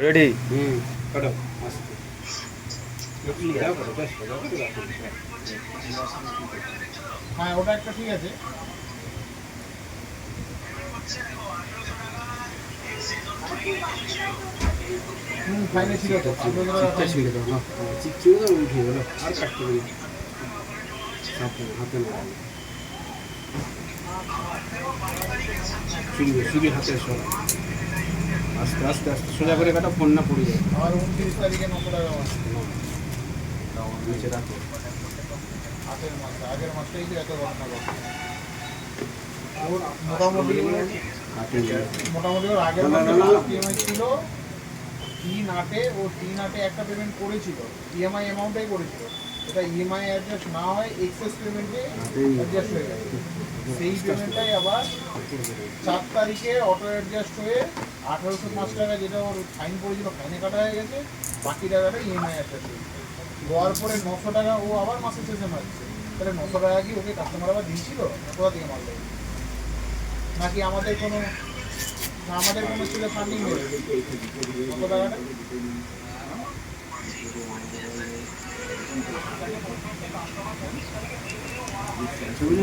Ready. কাটো আস্তে হ্যাঁ ওটা একটা ঠিক আছে। ফাইনে ছিল তো চিপটা ছিঁড়ে দাও না, চিপ ছিঁড়ে দাও, উঠিয়ে গেলো আর কাটতে পারি হাতে হাতে না ছিঁড়বে শুধু হাতে সব আস্তে আস্তে আস্তে সোজা করে কাটা, ফোন না পড়ে যায়। আমার 29 তারিখে 900 টাকা মাস নিচে রাখো। আগের মাসটাই তো এত ঘটনা ঘটে। ওর মোটামুটি হাতে নিয়ে মোটামুটি ওর আগের মাসে ইএমআই ছিল 3/8 ও 3/8 একটা পেমেন্ট করেছিল, ইএমআই অ্যামাউন্টটাই করেছিল। এটা ইএমআই অ্যাডজাস্ট না হয় এক্সেস পেমেন্টে অ্যাডজাস্ট হয়ে গেছে। সেই পেমেন্টটাই আবার 4 তারিখে অটো অ্যাডজাস্ট হয়ে 1805 টাকা যেটা ওর ফাইন পড়েছিল, ফাইনে কাটা হয়ে গেছে। বাকি টাকাটা ইএমআই অ্যাডজাস্ট হয়ে গেছে। দেওয়ার পরে 900 টাকা ও আবার মাসের শেষে মারছে। তাহলে 900 টাকা কি ওকে কাস্টমার আবার দিয়েছিল? কোথা থেকে মারলো? নাকি আমাদের কোনো ছেলে ফান্ডিং নেবে কত টাকাটা?